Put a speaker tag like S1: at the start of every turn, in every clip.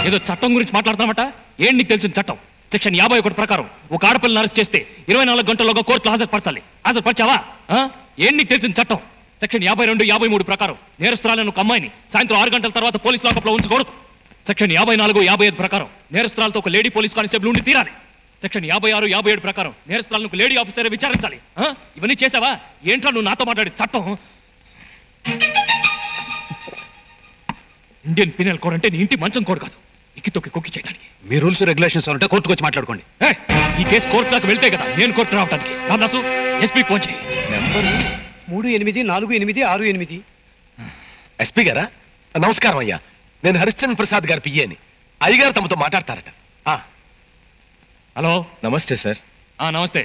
S1: ఏదో చట్టం గురించి మాట్లాడతామట. ఏంటి నీకు తెలిసిన చట్టం? సెక్షన్ 51 ప్రకారం ఒక ఆడపిల్లని అరెస్ట్ చేస్తే 24 గంటల్లోగా కోర్టులో హాజరుపరచాలి. హాజరుపరిచావా? ఏంటి నీకు తెలిసిన చట్టం? సెక్షన్ 52, 53 ప్రకారం నేరస్తురాలను ఒక అమ్మాయిని సాయంత్రం 6 గంటల తర్వాత పోలీస్ లాకప్లో ఉంచకూడదు. సెక్షన్ 54, 55 ప్రకారం నేరస్తురాలతో ఒక లేడీ పోలీస్ కానిస్టేబుల్ ఉండి తీరాలి. సెక్షన్ 56, 57 ప్రకారం నేరస్తురాలను ఒక లేడీ ఆఫీసర్ విచారించాలి. ఇవన్నీ చేసావా? ఏంట్రా నువ్వు నాతో మాట్లాడే చట్టం? ఇండియన్ పీనల్ కోడ్ అంటే నీ ఇంటి మంచం కోడ్ కాదు, ఇక్కి తొక్కి కుక్కి చేయడానికి.
S2: మీ రూల్స్ రెగ్యులేషన్స్ ఉంటే కోర్టుకు వచ్చి మాట్లాడుకోండి.
S1: ఈ కేసు కోర్టు దాకా వెళ్తే కదా నేను కోర్టు రావడానికి. రామదాసు, ఎస్పీ ఫోన్ చేయి.
S2: నెంబర్
S3: 384868.
S2: ఎస్పీ గారా? నమస్కారం అయ్యా, నేను హరిశ్చంద్ర ప్రసాద్ గారి పియ్యని. అయ్యగారు తమతో మాట్లాడతారట.
S1: హలో.
S2: నమస్తే సార్.
S1: నమస్తే.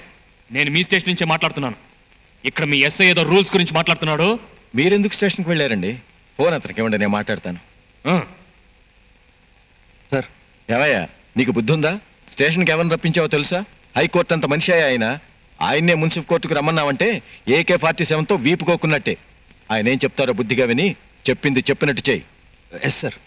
S1: నేను మీ స్టేషన్ నుంచే మాట్లాడుతున్నాను. ఇక్కడ మీ ఎస్ఐ ఏదో రూల్స్ గురించి మాట్లాడుతున్నాడు.
S4: మీరెందుకు స్టేషన్కి వెళ్ళారండి? ఫోన్ అతనికి ఇవ్వండి, నేను మాట్లాడతాను. సార్, ఏమయ్యా నీకు బుద్ధి ఉందా? స్టేషన్కి ఎవరిని రప్పించావో తెలుసా? హైకోర్టు అంత మనిషి ఆయననే మున్సిపల్ కోర్టుకు రమ్మన్నావంటే AK-47తో వీపుకోకున్నట్టే. ఆయన ఏం చెప్తారో బుద్ధిగా విని చెప్పింది చెప్పినట్టు చేయి.
S2: Yes sir.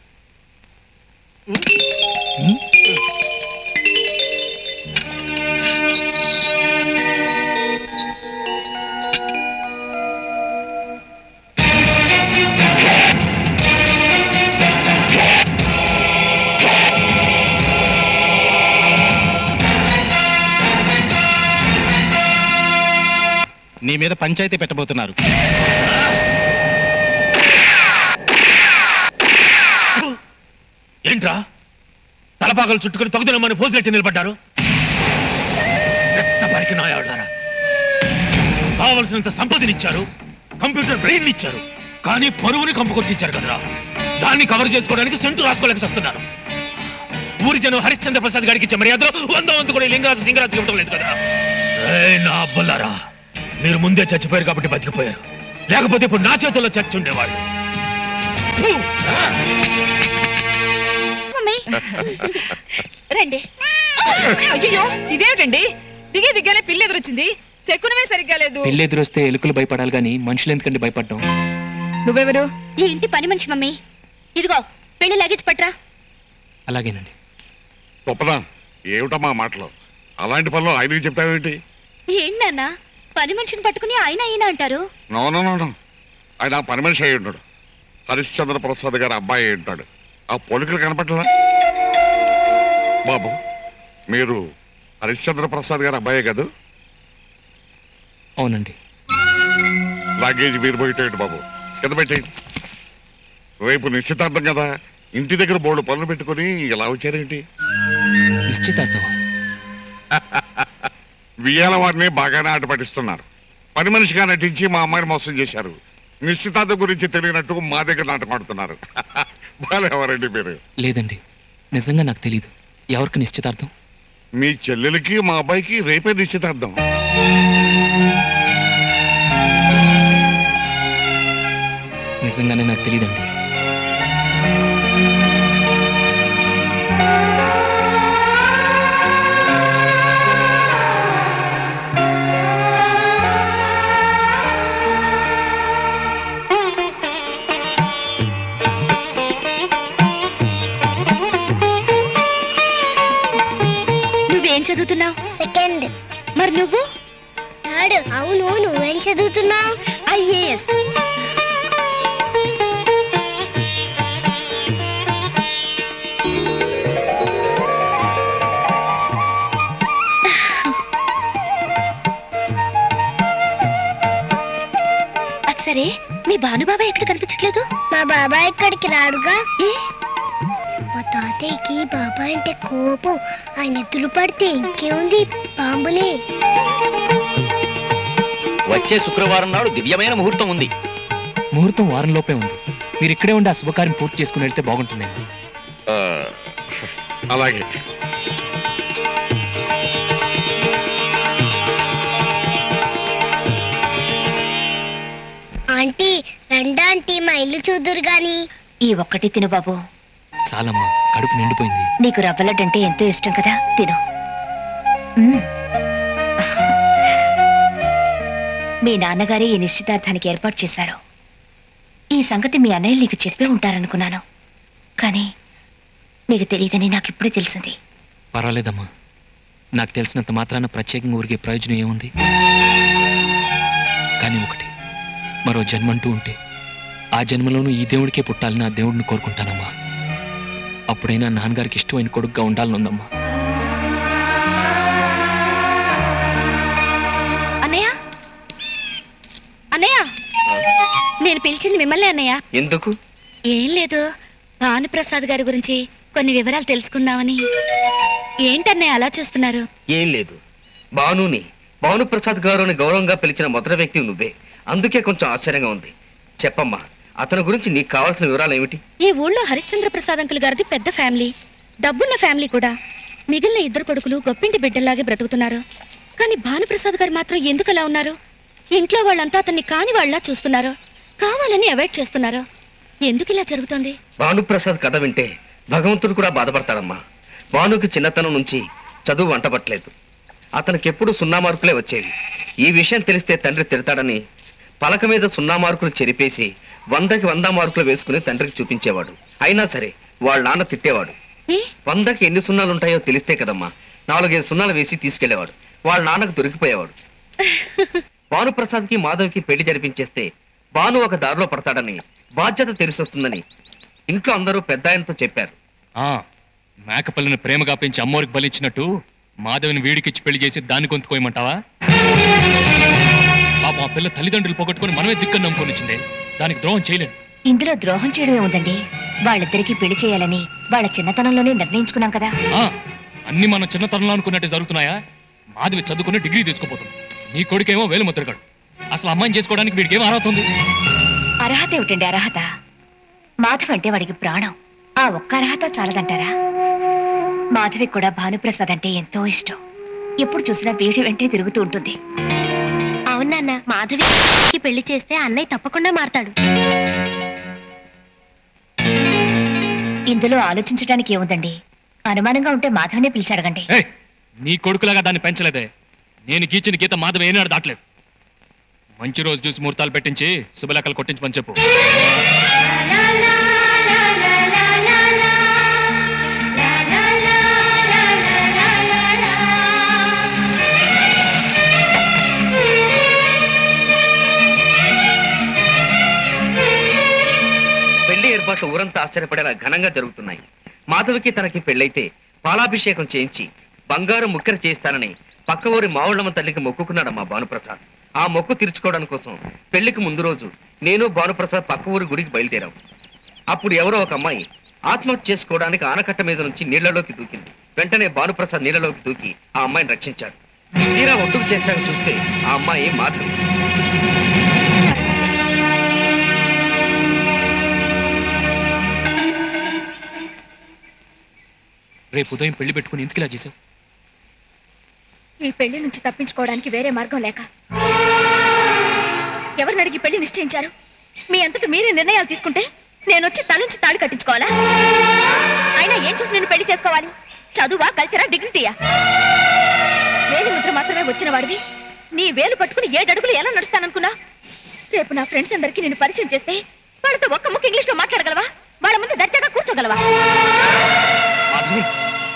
S4: నీ మీద పంచాయతీ పెట్టబోతున్నారు.
S1: ఏంట్రా తలపాకలు చుట్టుకుని తొగదనమ్మని పోసినట్టు నిలబడ్డారు? రెత్తపరికి నాయాళ్ళారా, కావలసినంత సంపదనిచ్చారు, కంప్యూటర్ బ్రెయిన్ ఇచ్చారు, కానీ పరువుని కంపు కొట్టించారు కదరా. దాన్ని కవర్ చేసుకోవడానికి సెంటు రాసుకోలేక వస్తున్నారు. ఊరి జనం హరిశ్చంద్ర ప్రసాద్ గారికి ఇచ్చే మర్యాదలో 100 కూడా లింగరాజు సింగరాజు ఇవ్వడం లేదు కదా. నా బుల్లారా, మీరు ముందే చచ్చిపోయారు కాబట్టి బతికిపోయారు, లేకపోతే ఇప్పుడు నా చేతుల్లో చచ్చి ఉండేవాళ్ళు.
S5: రండి. అయ్యో ఇదేమిటండి, దిగానే పిల్లి ఎదురొచ్చింది. శకునమే సరిగ్గా లేదు.
S1: పిల్లి ఎదురొస్తే ఎలుకలు భయపడాలి కానీ మనుషులు ఎందుకండి భయపడ్డాం?
S5: నువ్వెవరు?
S6: ఈ ఇంటి పని మనిషి మమ్మీ. ఇదిగో పెళ్లి లగేజ్ పట్రా.
S1: అలాగేనండి.
S7: గొప్పదా ఏమిటమ్మా మాటలు? అలాంటి పనులు ఆయనకి చెప్తావేంటి?
S6: ఏంటన్నా పని మనిషిని పట్టుకుని ఆయన అంటారు?
S7: నో, ఆయన పని మనిషి అయి ఉంటాడు. హరిశ్చంద్ర ప్రసాద్ గారి అబ్బాయి అయి ఉంటాడు. ఆ పోలికలు కనపట్లా? బాబు, మీరు హరిశ్చంద్ర ప్రసాద్ గారి అబ్బాయే కదా?
S1: అవునండి.
S7: లగేజ్ మీరు పోయేటండి బాబు, కింద పెట్టేయండి. రేపు నిశ్చితార్థం కదా, ఇంటి దగ్గర బోర్డు పనులు పెట్టుకుని ఇలా వచ్చారేంటి?
S1: నిశ్చితార్థం?
S7: వియ్యాల వారిని బాగానే ఆట పట్టిస్తున్నారు. పని మనిషిగా నటించి మా అమ్మాయిని మోసం చేశారు. నిశ్చితార్థం గురించి తెలియనట్టు మా దగ్గర నాటకం ఆడుతున్నారు. బాగాలేవారండి మీరు?
S1: లేదండి, నిజంగా నాకు తెలీదు. ఎవరికి నిశ్చితార్థం?
S7: మీ చెల్లెలకి మా అబ్బాయికి రేపే నిశ్చితార్థం.
S1: నిజంగానే నాకు తెలీదండి.
S6: చదువుతున్నావు? సెకండ్. మరి నువ్వు? థర్డ్. అవును, నువ్వేం చదువుతున్నావు? IAS. సరే, మీ భానుబాబాయ్ ఎక్కడ కనిపించట్లేదు? మా బాబాయ్ ఇక్కడికి రాడుగా. మా తాతయ్యకి బాబాయ్ అంటే కోపం. ఆయన ఎత్తులు పడితే ఇంకేముంది, పాంబులే.
S2: వచ్చే శుక్రవారం నాడు దివ్యమైన ముహూర్తం ఉంది.
S1: ముహూర్తం వారంలోపే ఉంది. మీరు ఇక్కడే ఉండి ఆ శుభకార్యం పూర్తి చేసుకుని వెళ్తే బాగుంటుందండి.
S7: అలాగే.
S6: ఆంటీ రండా ఆంటీ, మా ఇల్లు చూదురు గాని.
S5: ఈ ఒక్కటి తిను బాబు.
S1: చాలమ్మా, కడుపు నిండిపోయింది.
S5: నీకు రవ్వలడ్డంటే ఎంతో ఇష్టం కదా, తిను. మీ నాన్నగారే ఈ నిశ్చితార్థానికి ఏర్పాటు చేశారు. ఈ సంగతి మీ అన్నయ్య నీకు చెప్పే ఉంటారనుకున్నాను, కానీ మీకు తెలియదని నాకు ఇప్పుడే తెలిసింది.
S1: పర్వాలేదమ్మా, నాకు తెలిసినంత మాత్రాన ప్రత్యేకంగా ఊరికే ప్రయోజనం ఏముంది? కానీ ఒకటి, మరో జన్మంటూ ఉంటే ఆ జన్మలోనూ ఈ దేవుడికే పుట్టాలని ఆ దేవుడిని కోరుకుంటానమ్మా. అప్పుడైనా నాన్నగారికి ఇష్టమైన కొడుకుగా ఉండాలనుందమ్మా.
S6: అన్నయ్య, అన్నయ్య, నేను పిలిచింది మిమ్మల్ని అన్నయ్య.
S3: ఎందుకు?
S6: ఏం లేదు, భానుప్రసాద్ గారి గురించి కొన్ని వివరాలు తెలుసుకుందామని. ఏంటన్నయ్య అలా చూస్తున్నారు?
S3: ఏం లేదు, భానుప్రసాద్ గారు అని గౌరవంగా పిలిచిన మొదటి వ్యక్తి నువ్వే, అందుకే కొంచెం ఆశ్చర్యంగా ఉంది. చెప్పమ్మా, అతని గురించి నీకు కావాల్సిన వివరాలు ఏమిటి?
S6: ఈ ఊళ్ళో హరిశ్చంద్ర ప్రసాద్ అంకుల్ గారిది పెద్ద ఫ్యామిలీ, డబ్బున్న ఫ్యామిలీ కూడా. మిగిలిన 2 కొడుకులు గొప్పింటి బిడ్డల్లాగే బ్రతుకుతున్నారు. కానీ భానుప్రసాద్ గారు మాత్రం ఎందుకు అలా ఉన్నారు? ఇంట్లో వాళ్ళంతా అతన్ని కాని వాళ్ళ చూస్తున్నారు, కావాలని అవాయిడ్ చేస్తున్నారు. ఎందుకు ఇలా జరుగుతుంది?
S3: భానుప్రసాద్ కథ వింటే భగవంతుడు కూడా బాధపడతాడమ్మా. భానుకి చిన్నతనం నుంచి చదువు వంటపట్టలేదు. అతనికి ఎప్పుడు 0 మార్కులే వచ్చేవి. ఈ విషయం తెలిస్తే తండ్రి తిడతాడని పలక మీద 0 మార్కులు చెరిపేసి 100కి 100 మార్కులు వేసుకుని తండ్రికి చూపించేవాడు. అయినా సరే వాళ్ళ నాన్న తిట్టేవాడు. 100కి ఎన్ని సున్నాలు ఉంటాయో తెలిస్తే కదమ్మా 4-5 సున్నాలు వేసి తీసుకెళ్లేవాడు. వాళ్ళ నాన్నకు దొరికిపోయేవాడు. భానుప్రసాద్కి మాధవ్కి పెళ్లి జరిపించేస్తే భాను ఒక దారిలో పడతాడని, బాధ్యత తెలిసొస్తుందని ఇంట్లో అందరూ పెద్ద ఆయనతో చెప్పారు.
S1: మేకపల్లిని ప్రేమగా పెంచి అమ్మోరికి బలిచ్చినట్టు మాధవిని వీడికిచ్చి పెళ్లి చేసి దాన్ని గొంతుకోయమంటావా? పాపం ఆ పిల్ల తల్లిదండ్రులు పోగొట్టుకుని మనమే దిక్కని నమ్ముకొనిచ్చింది. దానికి ద్రోహం చేయలేను.
S5: ఇందులో ద్రోహం చేయడమే ఉందండి. వాళ్ళిద్దరికీ పెళ్లి చేయాలని వాళ్ళ చిన్నతనంలోనే నిర్ణయించుకున్నాం కదా.
S1: అన్ని మనం చిన్నతనంలో అనుకున్నట్టు జరుగుతున్నాయా? మాధవి చదువుకుని డిగ్రీ తీసుకోపోతుంది, నీ కొడుకేమో వేలు ముద్రగాడు. అసలు అమ్మాయిని చేసుకోవడానికి వీడికి ఏమో అర్హత ఉంది?
S5: అర్హత ఏమిటండి అర్హత? మాధవ్ అంటే వాడికి ప్రాణం. ఆ ఒక్క అర్హత చాలదంటారా? మాధవి కూడా భానుప్రసాద్ అంటే ఎంతో ఇష్టం. ఎప్పుడు చూసినా వీడి వెంటే తిరుగుతూ ఉంటుంది.
S6: అవునన్న, మాధవి పెళ్లి చేస్తే అన్నయ్య తప్పకుండా మారతాడు.
S5: ఇందులో ఆలోచించడానికి ఏముందండి? అనుమానంగా ఉంటే మాధవనే పిలిచాడగండి.
S1: నీ కొడుకులాగా దాన్ని పెంచలేదే. నేను గీచిన గీత మాధవ ఏనాడు దాటలేదు. మంచి రోజు చూసి ముహూర్తాలు పెట్టించి శుభలేఖలు కొట్టించమని చెప్పు.
S3: పెళ్లి ఏర్పాట్లు ఊరంతా ఆశ్చర్యపడేలా ఘనంగా జరుగుతున్నాయి. మాధవికి తనకి పెళ్లైతే పాలాభిషేకం చేయించి బంగారు ముక్కెర చేస్తానని పక్క ఊరి మావుళ్ళమ్మ తల్లికి మొక్కుకున్నాడమ్మా భానుప్రసాద్. ఆ మొక్కు తీర్చుకోవడం కోసం పెళ్లికి ముందు రోజు నేను భానుప్రసాద్ పక్క ఊరి గుడికి బయలుదేరాం. అప్పుడు ఎవరో ఒక అమ్మాయి ఆత్మహత్య చేసుకోవడానికి ఆనకట్ట మీద నుంచి నీళ్లలోకి దూకింది. వెంటనే భానుప్రసాద్ నీళ్లలోకి దూకి ఆ అమ్మాయిని రక్షించాడు. తీరా ఒడ్డుకు చేర్చాక చూస్తే ఆ అమ్మాయి మాధవి.
S1: రేపు ఉదయం పెళ్లి పెట్టుకుని ఎందుకు ఇలా చేసావు?
S5: ఈ పెళ్లి నుంచి తప్పించుకోవడానికి వేరే మార్గం లేక ఎవరిని అడిగి పెళ్లి నిశ్చయించారు? మీ అంతటా మీరే నిర్ణయాలు తీసుకుంటే నేను వచ్చి తలంచి తాళి కట్టించుకోవాలా? అయినా ఏం చూసి నేను పెళ్లి చేసుకోవాలి? చదువా, కల్చరా, డిగ్నిటీయా? వేలి ముద్ర మాత్రమే వచ్చిన వాడివి నీ వేలు పట్టుకుని 7 అడుగులు ఎలా నడుస్తాననుకున్నా? రేపు నా ఫ్రెండ్స్ అందరికీ నేను పరిచయం చేస్తే వాళ్ళతో ఒక్క ముక్క ఇంగ్లీష్ లో మాట్లాడగలవా? వాళ్ళ ముందు దర్జాగా కూర్చోగలవా?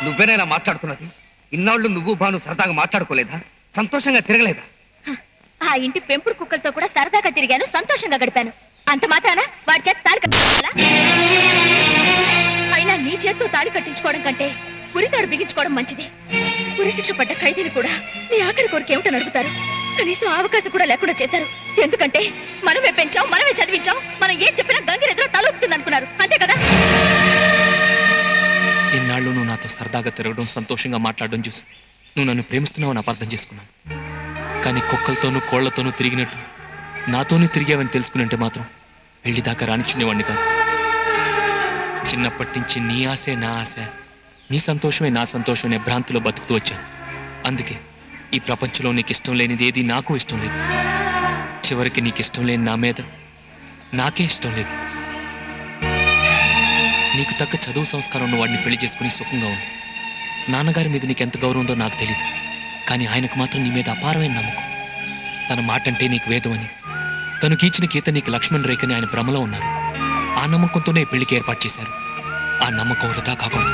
S3: నువ్వేనైనా మాట్లాడుతున్నది? ఇన్నాళ్ళు నువ్వు భాను సరదాగా మాట్లాడుకోలేదా? సంతోషంగా తిరగలేదా?
S5: ఆ ఇంటి పెంపుడు కుక్కలతో కూడా సరదాగా తిరిగాను, సంతోషంగా గడిపాను. అంత మాత్రాన వాడి చేత తాళి కట్టించుకోవాలా? అయినా నీ చేత్తో తాళి కట్టించుకోవడం కంటే ఉరితాడు బిగించుకోవడం మంచిది. ఉరిశిక్ష పడ్డ ఖైదీని కూడా నీ ఆఖరి కోరిక ఏమిటని అడుగుతారు. కనీసం అవకాశం కూడా లేకుండా చేశారు. ఎందుకంటే మనమే పెంచాం, మనమే చదివించాం, మనం ఏం చెప్పినా గంగిరెద్దులో తలొస్తుంది అనుకున్నారు. అంతే కదా?
S1: ఇన్నాళ్ళు నువ్వు నాతో సరదాగా తిరగడం, సంతోషంగా మాట్లాడడం చూసి నువ్వు నన్ను ప్రేమిస్తున్నావని అపార్థం చేసుకున్నాను. కానీ కుక్కలతోనూ కోళ్లతోనూ తిరిగినట్టు నాతోనూ తిరిగావని తెలుసుకునంటే మాత్రం పెళ్లి దాకా రానిచ్చునేవాడిని కాదు. చిన్నప్పటి నుంచి నీ ఆశే నా ఆశ, నీ సంతోషమే నా సంతోషం అనే భ్రాంతిలో బతుకుతూ వచ్చాను. అందుకే ఈ ప్రపంచంలో నీకు ఇష్టం లేనిది ఏది నాకు ఇష్టం లేదు. చివరికి నీకు ఇష్టం లేని నా మీద నాకే ఇష్టం లేదు. నీకు తగ్గ చదువు సంస్కారం ఉన్న వాడిని పెళ్లి చేసుకుని సుఖంగా ఉంది. నాన్నగారి మీద నీకు ఎంత గౌరవం ఉందో నాకు తెలియదు, కానీ ఆయనకు మాత్రం నీ మీద అపారమైన నమ్మకం. తన మాట అంటే నీకు వేదం అని, తను గీచిన గీత నీకు లక్ష్మణ్ రేఖని ఆయన భ్రమలో ఉన్నారు. ఆ నమ్మకంతోనే పెళ్లికి ఏర్పాటు చేశారు. ఆ నమ్మకం వృధా కాకూడదు.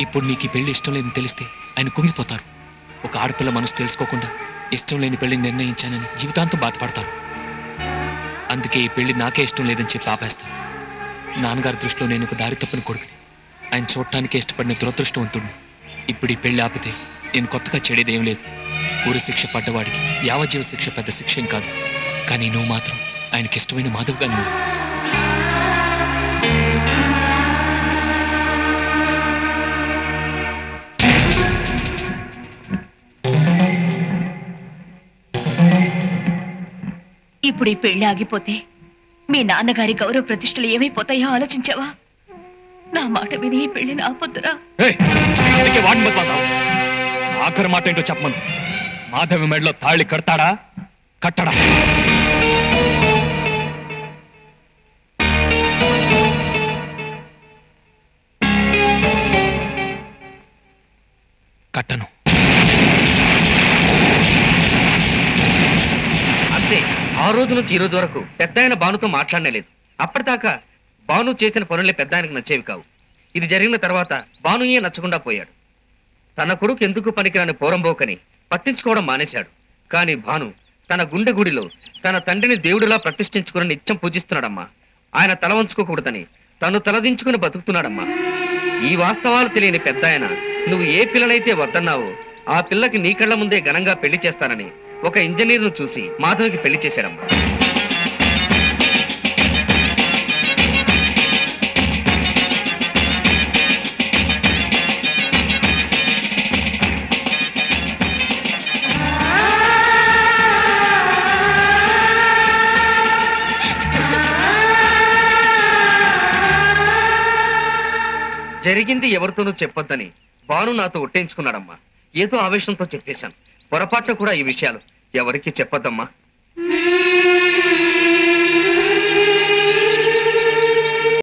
S1: ఇప్పుడు నీకు ఈ పెళ్లి ఇష్టం లేదని తెలిస్తే ఆయన కుంగిపోతారు. ఒక ఆడపిల్ల మనసు తెలుసుకోకుండా ఇష్టం లేని పెళ్లిని నిర్ణయించానని జీవితాంతం బాధపడతారు. అందుకే ఈ పెళ్లి నాకే ఇష్టం లేదని చెప్పి ఆపేస్తాను. నాన్నగారి దృష్టిలో నేను ఒక దారి తప్పని కొడుకుని, ఆయన చూడటానికి ఇష్టపడిన దురదృష్టవంతుడిని. ఇప్పుడు ఈ పెళ్లి ఆపితే నేను కొత్తగా చెడేదేం లేదు. ఊరి శిక్ష పడ్డవాడికి యావజ్జీవ శిక్ష పెద్ద శిక్ష ఏం కాదు. కానీ నువ్వు మాత్రం ఆయనకి ఇష్టమైన మాధవ్ గారు.
S5: ఇప్పుడు ఈ పెళ్లి ఆగిపోతే మీ నాన్నగారి గౌరవ ప్రతిష్టలు ఏమైపోతాయో ఆలోచించావా? నా మాట విని ఈ పెళ్లిని ఆపొద్దురా.
S1: ఆఖరి మాట ఏంటో చెప్పమను. మాధవి మెడలో తాళి కడతాడా కట్టడా? కట్టను.
S3: అంతే. ఆ రోజు నుంచి ఈ రోజు వరకు పెద్ద ఆయన భానుతో మాట్లాడలేదు. అప్పటిదాకా భాను చేసిన పనులే పెద్ద ఆయనకు నచ్చేవి కావు. ఇది జరిగిన తర్వాత భానుయే నచ్చకుండా పోయాడు. తన కొడుకు ఎందుకు పనికిరాని పోరంబోకని పట్టించుకోవడం మానేశాడు. కానీ భాను తన గుండె గుడిలో తన తండ్రిని దేవుడిలా ప్రతిష్ఠించుకుని నిత్యం పూజిస్తున్నాడమ్మా. ఆయన తల వంచుకోకూడదని తను తలదించుకుని బతుకుతున్నాడమ్మా. ఈ వాస్తవాలు తెలియని పెద్ద ఆయన నువ్వు ఏ పిల్లనైతే వద్దన్నావో ఆ పిల్లకి నీ కళ్ళ ముందే ఘనంగా పెళ్లి చేస్తానని ఒక ఇంజనీర్ను చూసి మాధవికి పెళ్లి చేశాడమ్మా. జరిగింది ఎవరితోనూ చెప్పొద్దని భాను నాతో ఒట్టేయించుకున్నాడమ్మా. ఏదో ఆవేశంతో చెప్పేశాను. పొరపాటున కూడా ఈ విషయాలు ఎవరికీ చెప్పొద్దమ్మా.